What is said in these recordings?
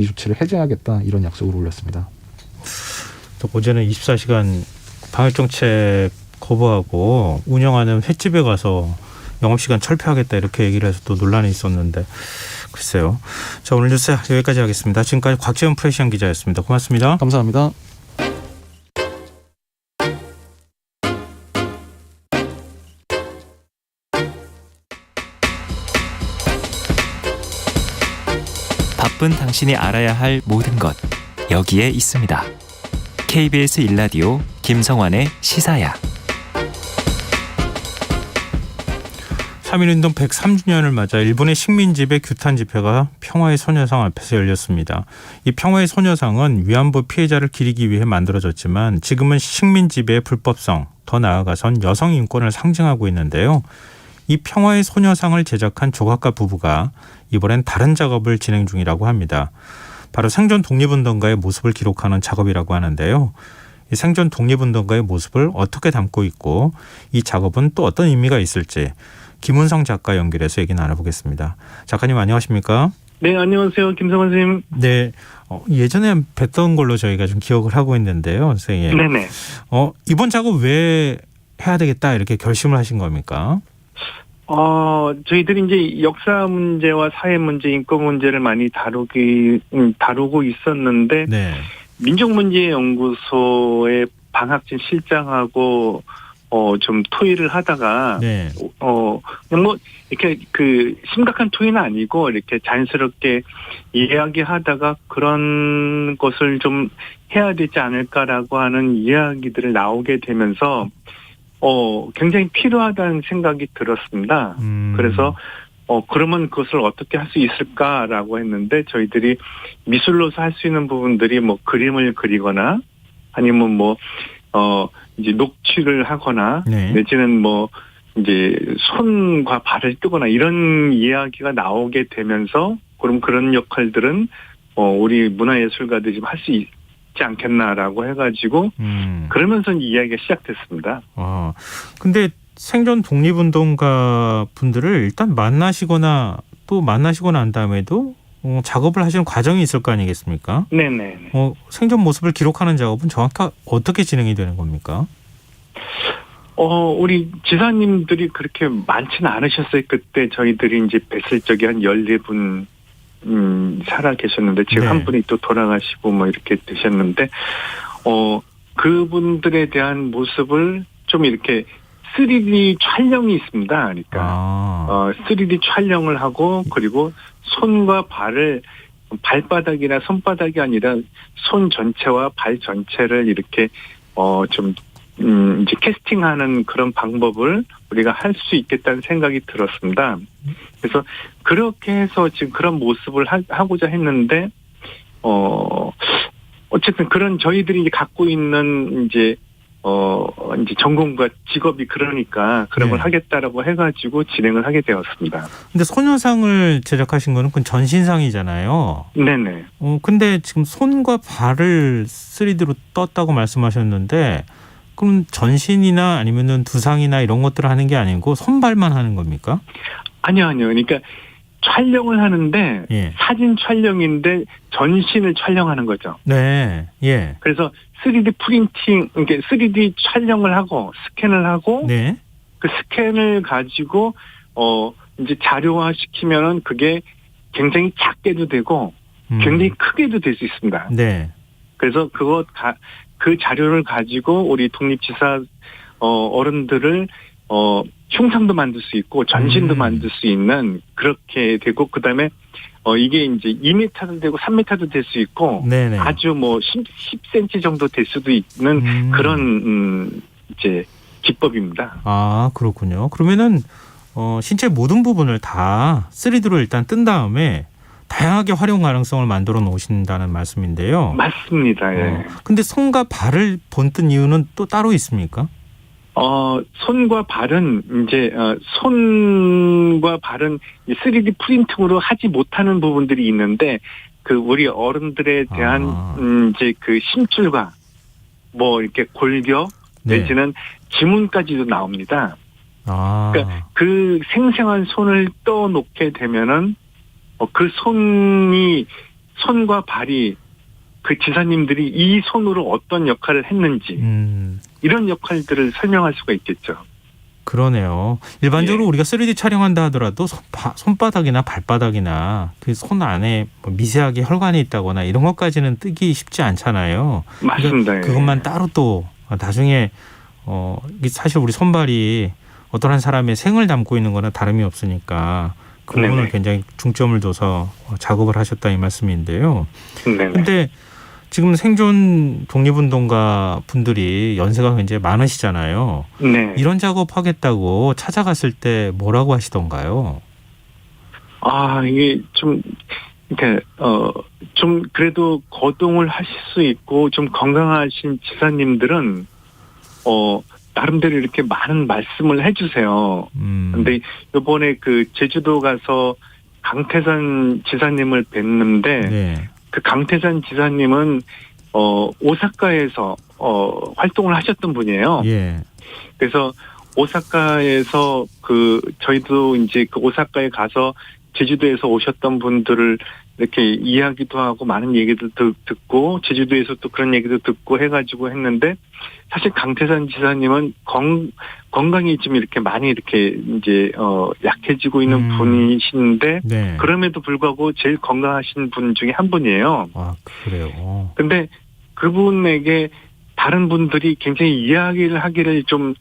이 조치를 해제하겠다 이런 약속을 올렸습니다. 또 어제는 24시간 방역정책 거부하고 운영하는 횟집에 가서 영업시간 철폐하겠다 이렇게 얘기를 해서 또 논란이 있었는데 글쎄요. 자, 오늘 뉴스 여기까지 하겠습니다. 지금까지 곽지연 프레시안 기자였습니다. 고맙습니다. 감사합니다. 바쁜 당신이 알아야 할 모든 것 여기에 있습니다. KBS 1라디오 김성환의 시사야. 3.1운동 103주년을 맞아 일본의 식민지배 규탄 집회가 평화의 소녀상 앞에서 열렸습니다. 이 평화의 소녀상은 위안부 피해자를 기리기 위해 만들어졌지만 지금은 식민지배의 불법성, 더 나아가선 여성 인권을 상징하고 있는데요. 이 평화의 소녀상을 제작한 조각가 부부가 이번엔 다른 작업을 진행 중이라고 합니다. 바로 생존 독립운동가의 모습을 기록하는 작업이라고 하는데요. 이 생존 독립운동가의 모습을 어떻게 담고 있고 이 작업은 또 어떤 의미가 있을지 김은성 작가 연결해서 얘기 나눠보겠습니다. 작가님 안녕하십니까? 네, 안녕하세요. 김성환 선생님. 네, 예전에 뵀던 걸로 저희가 좀 기억을 하고 있는데요. 선생님. 네네. 이번 작업 왜 해야 되겠다 이렇게 결심을 하신 겁니까? 저희들이 이제 역사 문제와 사회 문제, 인권 문제를 많이 다루고 있었는데, 네. 민족문제연구소의 방학진 실장하고, 좀 토의를 하다가, 네. 그냥 뭐, 이렇게 심각한 토의는 아니고, 이렇게 자연스럽게 이야기하다가 그런 것을 좀 해야 되지 않을까라고 하는 이야기들을 나오게 되면서, 굉장히 필요하다는 생각이 들었습니다. 그래서, 그러면 그것을 어떻게 할 수 있을까라고 했는데, 저희들이 미술로서 할 수 있는 부분들이 뭐 그림을 그리거나, 아니면 뭐, 이제 녹취를 하거나, 네. 내지는 뭐, 이제 손과 발을 뜨거나 이런 이야기가 나오게 되면서, 그럼 그런 역할들은, 우리 문화예술가들이 좀 할 수 있지 않겠나라고 해가지고, 그러면서 이야기가 시작됐습니다. 근데 생존 독립운동가 분들을 일단 만나시거나 한 다음에도 작업을 하시는 과정이 있을 거 아니겠습니까? 네네. 생존 모습을 기록하는 작업은 정확히 어떻게 진행이 되는 겁니까? 우리 지사님들이 그렇게 많지는 않으셨어요. 그때 저희들이 이제 뵀을 적에 한 14분, 살아 계셨는데, 지금 네. 한 분이 또 돌아가시고 뭐 이렇게 되셨는데, 그분들에 대한 모습을 좀 이렇게 3D 촬영이 있습니다. 그러니까, 3D 촬영을 하고, 그리고 손과 발을, 발바닥이나 손바닥이 아니라 손 전체와 발 전체를 이렇게, 이제 캐스팅하는 그런 방법을 우리가 할 수 있겠다는 생각이 들었습니다. 그래서 그렇게 해서 지금 그런 모습을 하고자 했는데, 어쨌든 그런 저희들이 이제 갖고 있는 이제 전공과 직업이 그러니까 그런 걸 하겠다라고 해가지고 진행을 하게 되었습니다. 근데 소녀상을 제작하신 거는 그건 전신상이잖아요. 네네. 근데 지금 손과 발을 3D로 떴다고 말씀하셨는데, 그럼 전신이나 아니면은 두상이나 이런 것들을 하는 게 아니고 손발만 하는 겁니까? 아니요. 그러니까 촬영을 하는데 사진 촬영인데 전신을 촬영하는 거죠. 네. 예. 그래서 3D 프린팅, 그러니까 3D 촬영을 하고 스캔을 하고 네. 그 스캔을 가지고 이제 자료화 시키면은 그게 굉장히 작게도 되고 굉장히 크게도 될 수 있습니다. 네. 그래서 그 자료를 가지고 우리 독립지사 어른들을 흉상도 만들 수 있고 전신도 만들 수 있는 그렇게 되고, 그다음에 이게 이제 2m도 되고 3m도 될 수 있고, 네네. 아주 뭐 10cm 정도 될 수도 있는 그런 이제 기법입니다. 그렇군요. 그러면은 신체 모든 부분을 다 3D로 일단 뜬 다음에 다양하게 활용 가능성을 만들어 놓으신다는 말씀인데요. 맞습니다. 예. 근데 손과 발을 본뜬 이유는 또 따로 있습니까? 손과 발은 이제 손과 발은 3D 프린팅으로 하지 못하는 부분들이 있는데, 그 우리 어른들에 대한 이제 그 심줄과 뭐 이렇게 골격 내지는 지문까지도 나옵니다. 그러니까 그 생생한 손을 떠놓게 되면은 그 손이 손과 발이 그 지사님들이 이 손으로 어떤 역할을 했는지 이런 역할들을 설명할 수가 있겠죠. 그러네요. 일반적으로 예. 우리가 3D 촬영한다 하더라도 손바닥이나 발바닥이나 그 손 안에 뭐 미세하게 혈관이 있다거나 이런 것까지는 뜨기 쉽지 않잖아요. 맞습니다. 그러니까 그것만 따로 또 나중에 이게 사실 우리 손발이 어떤 한 사람의 생을 담고 있는 거나 다름이 없으니까 그 부분을 네네. 굉장히 중점을 둬서 작업을 하셨다 이 말씀인데요. 네네. 근데 지금 생존 독립운동가 분들이 연세가 굉장히 많으시잖아요. 네. 이런 작업하겠다고 찾아갔을 때 뭐라고 하시던가요? 이게 좀, 그러니까, 좀 그래도 거동을 하실 수 있고 좀 건강하신 지사님들은, 나름대로 이렇게 많은 말씀을 해주세요. 근데 요번에 그 제주도 가서 강태산 지사님을 뵀는데, 네. 그 강태산 지사님은, 오사카에서, 활동을 하셨던 분이에요. 예. 그래서 오사카에서 저희도 이제 그 오사카에 가서 제주도에서 오셨던 분들을 이렇게 이야기도 하고 많은 얘기도 듣고 제주도에서 또 그런 얘기도 듣고 해가지고 했는데 사실 강태산 지사님은 건강이 좀 이렇게 많이 이렇게 이제 약해지고 있는 분이신데 네. 그럼에도 불구하고 제일 건강하신 분 중에 한 분이에요. 아, 그래요. 근데 그분에게 다른 분들이 굉장히 이야기를 하기를 좀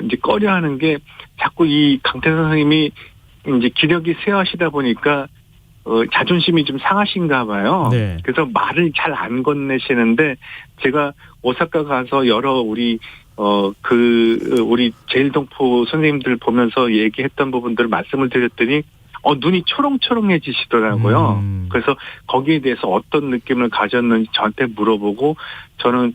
이제 꺼려하는 게 자꾸 이 강태선 선생님이 이제 기력이 쇠하시다 보니까 자존심이 좀 상하신가 봐요. 네. 그래서 말을 잘 안 건네시는데 제가 오사카 가서 여러 우리 우리 제일동포 선생님들 보면서 얘기했던 부분들을 말씀을 드렸더니 눈이 초롱초롱해지시더라고요. 그래서 거기에 대해서 어떤 느낌을 가졌는지 저한테 물어보고 저는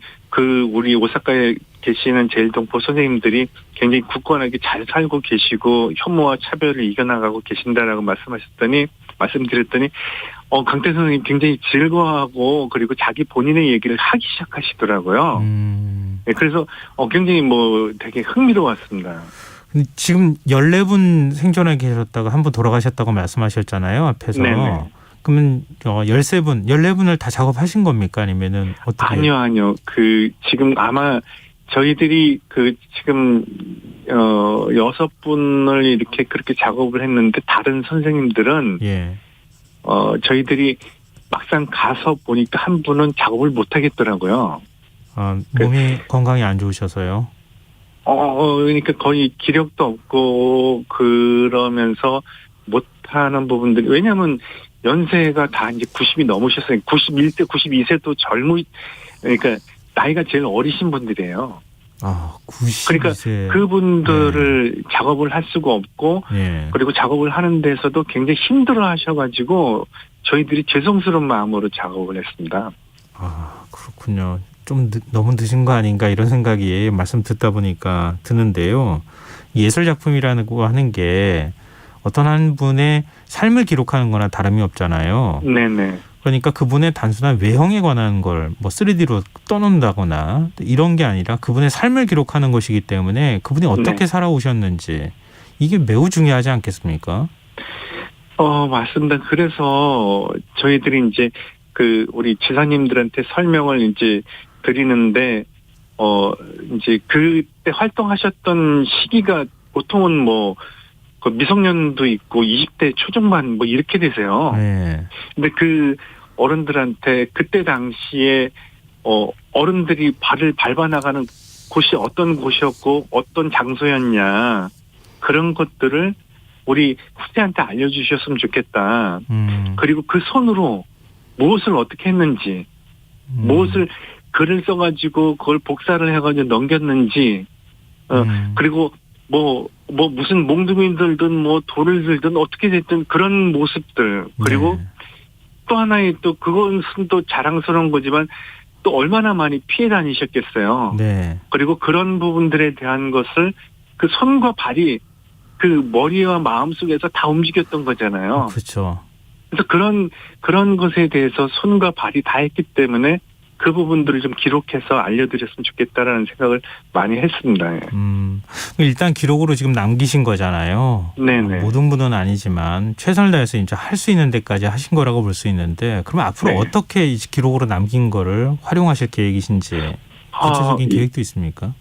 우리 오사카에 계시는 제일동포 선생님들이 굉장히 굳건하게 잘 살고 계시고 혐오와 차별을 이겨나가고 계신다라고 말씀드렸더니 강태 선생님 굉장히 즐거워하고 그리고 자기 본인의 얘기를 하기 시작하시더라고요. 네, 그래서 굉장히 되게 흥미로웠습니다. 지금 14분 생존해 계셨다가 한 분 돌아가셨다고 말씀하셨잖아요. 앞에서. 네네. 그러면 14분을 다 작업하신 겁니까? 아니면은 어떻게? 아니요. 지금 아마 저희들이 지금 6분을 이렇게 그렇게 작업을 했는데 다른 선생님들은 예. 저희들이 막상 가서 보니까 한 분은 작업을 못 하겠더라고요. 몸이 건강이 안 좋으셔서요. 그러니까 거의 기력도 없고 그러면서 못하는 부분들이 왜냐하면 연세가 다 이제 90이 넘으셨어요. 91세, 92세도 그러니까 나이가 제일 어리신 분들이에요. 92세. 그러니까 그분들을 작업을 할 수가 없고 그리고 작업을 하는 데서도 굉장히 힘들어 하셔가지고 저희들이 죄송스러운 마음으로 작업을 했습니다. 그렇군요. 좀 너무 늦은 거 아닌가 이런 생각이 말씀 듣다 보니까 드는데요. 예술 작품이라는 거 하는 게 어떤 한 분의 삶을 기록하는 거나 다름이 없잖아요. 네네. 그러니까 그분의 단순한 외형에 관한 걸 3D로 떠놓는다거나 이런 게 아니라 그분의 삶을 기록하는 것이기 때문에 그분이 어떻게 살아오셨는지 이게 매우 중요하지 않겠습니까? 맞습니다. 그래서 저희들이 이제 우리 지사님들한테 설명을 이제 드리는데, 이제 그때 활동하셨던 시기가 보통은 그 미성년도 있고 20대 초중반 이렇게 되세요. 네. 근데 어른들한테 그때 당시에 어른들이 발을 밟아나가는 곳이 어떤 곳이었고 어떤 장소였냐 그런 것들을 우리 후대한테 알려주셨으면 좋겠다. 그리고 그 손으로 무엇을 어떻게 했는지, 무엇을 글을 써가지고 그걸 복사를 해가지고 넘겼는지, 그리고 무슨 몽둥이 들든 돌을 들든 어떻게 됐든 그런 모습들, 그리고 또 하나의 그것은 또 자랑스러운 거지만 또 얼마나 많이 피해 다니셨겠어요. 네. 그리고 그런 부분들에 대한 것을 그 손과 발이 그 머리와 마음 속에서 다 움직였던 거잖아요. 그렇죠. 그래서 그런 것에 대해서 손과 발이 다 했기 때문에 그 부분들을 좀 기록해서 알려드렸으면 좋겠다라는 생각을 많이 했습니다. 예. 일단 기록으로 지금 남기신 거잖아요. 네네. 모든 분은 아니지만 최선을 다해서 이제 할 수 있는 데까지 하신 거라고 볼 수 있는데, 그럼 앞으로 네. 어떻게 이 기록으로 남긴 거를 활용하실 계획이신지 구체적인 계획도 있습니까?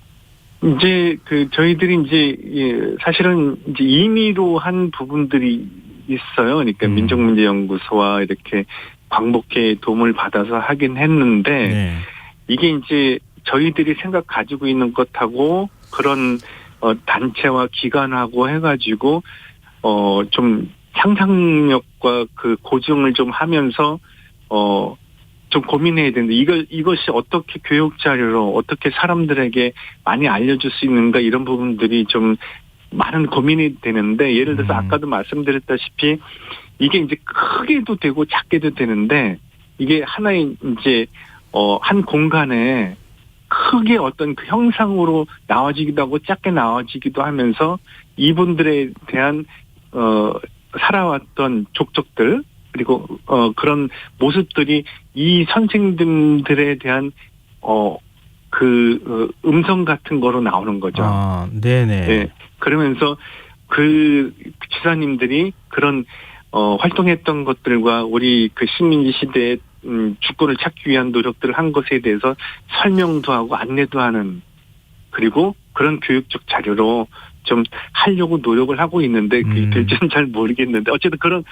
이제 저희들이 이제 사실은 이제 임의로 한 부분들이 있어요. 그러니까 민족문제연구소와 이렇게 광복회에 도움을 받아서 하긴 했는데 네. 이게 이제 저희들이 생각 가지고 있는 것하고 그런 단체와 기관하고 해가지고 좀 상상력과 그 고증을 좀 하면서 좀 고민해야 되는데 이것이 어떻게 교육 자료로 어떻게 사람들에게 많이 알려줄 수 있는가 이런 부분들이 좀 많은 고민이 되는데 예를 들어서 아까도 말씀드렸다시피 이게 이제 크게도 되고 작게도 되는데 이게 하나의 이제 한 공간에 크게 어떤 그 형상으로 나와지기도 하고 작게 나와지기도 하면서 이분들에 대한 살아왔던 족적들 그리고 그런 모습들이 이 선생님들에 대한 음성 같은 거로 나오는 거죠. 아, 네네. 네. 그러면서 그 지사님들이 그런 활동했던 것들과 우리 그 식민지 시대의 주권을 찾기 위한 노력들을 한 것에 대해서 설명도 하고 안내도 하는 그리고 그런 교육적 자료로 좀 하려고 노력을 하고 있는데 그게 될지는 잘 모르겠는데 어쨌든 그런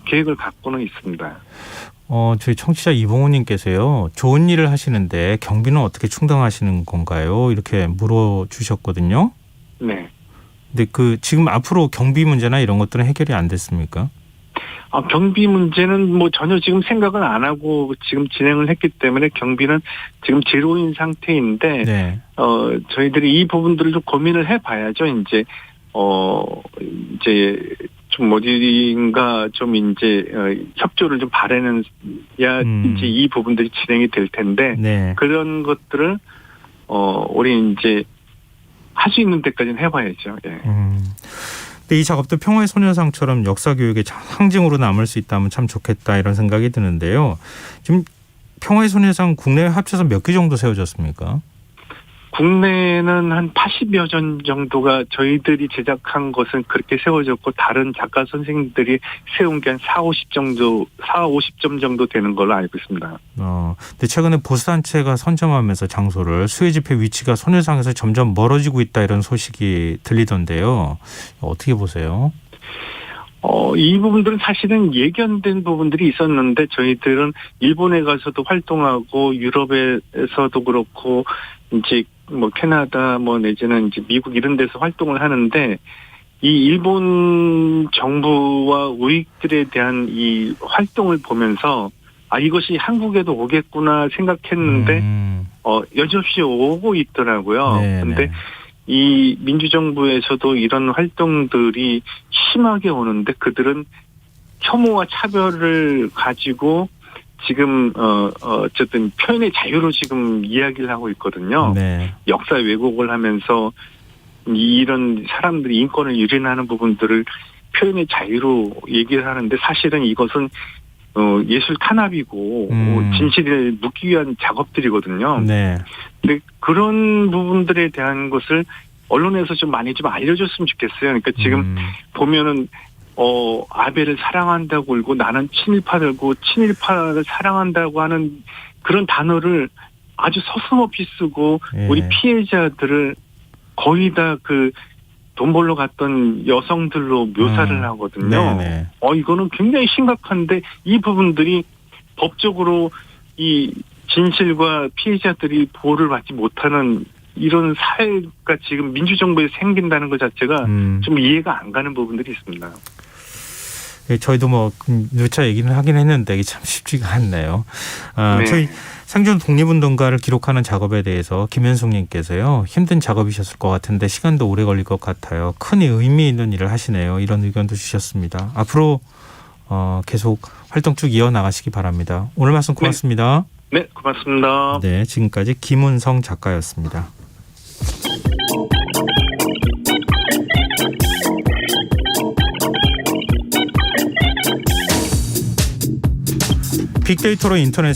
계획을 갖고는 있습니다. 저희 청취자 이봉호님께서요. 좋은 일을 하시는데 경비는 어떻게 충당하시는 건가요? 이렇게 물어주셨거든요. 네. 근데 지금 앞으로 경비 문제나 이런 것들은 해결이 안 됐습니까? 경비 문제는 뭐 전혀 지금 생각은 안 하고 지금 진행을 했기 때문에 경비는 지금 제로인 상태인데 네. 저희들이 이 부분들을 좀 고민을 해봐야죠. 이제 좀 어딘가 좀 이제 협조를 좀 바라는 이제 이 부분들이 진행이 될 텐데 네. 그런 것들을 우리 이제 할 수 있는 데까지는 해봐야죠. 예. 근데 이 작업도 평화의 소녀상처럼 역사 교육의 상징으로 남을 수 있다면 참 좋겠다 이런 생각이 드는데요. 지금 평화의 소녀상 국내에 합쳐서 몇 개 정도 세워졌습니까? 국내는 한 80여 전 정도가 저희들이 제작한 것은 그렇게 세워졌고 다른 작가 선생님들이 세운 게 한 50점 정도 되는 걸로 알고 있습니다. 근데 최근에 보수단체가 선점하면서 장소를 수혜 집회 위치가 소녀상에서 점점 멀어지고 있다 이런 소식이 들리던데요. 어떻게 보세요? 이 부분들은 사실은 예견된 부분들이 있었는데 저희들은 일본에 가서도 활동하고 유럽에서도 그렇고 이제 뭐 캐나다 뭐 내지는 이제 미국 이런 데서 활동을 하는데 이 일본 정부와 우익들에 대한 이 활동을 보면서 이것이 한국에도 오겠구나 생각했는데 여지없이 오고 있더라고요. 그런데 이 민주정부에서도 이런 활동들이 심하게 오는데 그들은 혐오와 차별을 가지고 지금 어쨌든 표현의 자유로 지금 이야기를 하고 있거든요. 네. 역사 왜곡을 하면서 이런 사람들이 인권을 유린하는 부분들을 표현의 자유로 얘기를 하는데 사실은 이것은 예술 탄압이고 진실을 묻기 위한 작업들이거든요. 네. 근데 그런 부분들에 대한 것을 언론에서 좀 많이 좀 알려줬으면 좋겠어요. 그러니까 지금 보면은 아베를 사랑한다고 울고 나는 친일파들고 친일파를 사랑한다고 하는 그런 단어를 아주 서슴없이 쓰고 우리 피해자들을 거의 다 돈 벌러 갔던 여성들로 묘사를 하거든요. 네네. 이거는 굉장히 심각한데 이 부분들이 법적으로 이 진실과 피해자들이 보호를 받지 못하는 이런 사회가 지금 민주정부에 생긴다는 것 자체가 좀 이해가 안 가는 부분들이 있습니다. 저희도 뭐 누차 얘기를 하긴 했는데 이게 참 쉽지가 않네요. 네. 저희 상준 독립운동가를 기록하는 작업에 대해서 김현숙님께서요. 힘든 작업이셨을 것 같은데 시간도 오래 걸릴 것 같아요. 큰 의미 있는 일을 하시네요. 이런 의견도 주셨습니다. 앞으로 계속 활동 쭉 이어나가시기 바랍니다. 오늘 말씀 고맙습니다. 네, 고맙습니다. 네, 지금까지 김은성 작가였습니다. 빅데이터로 인터넷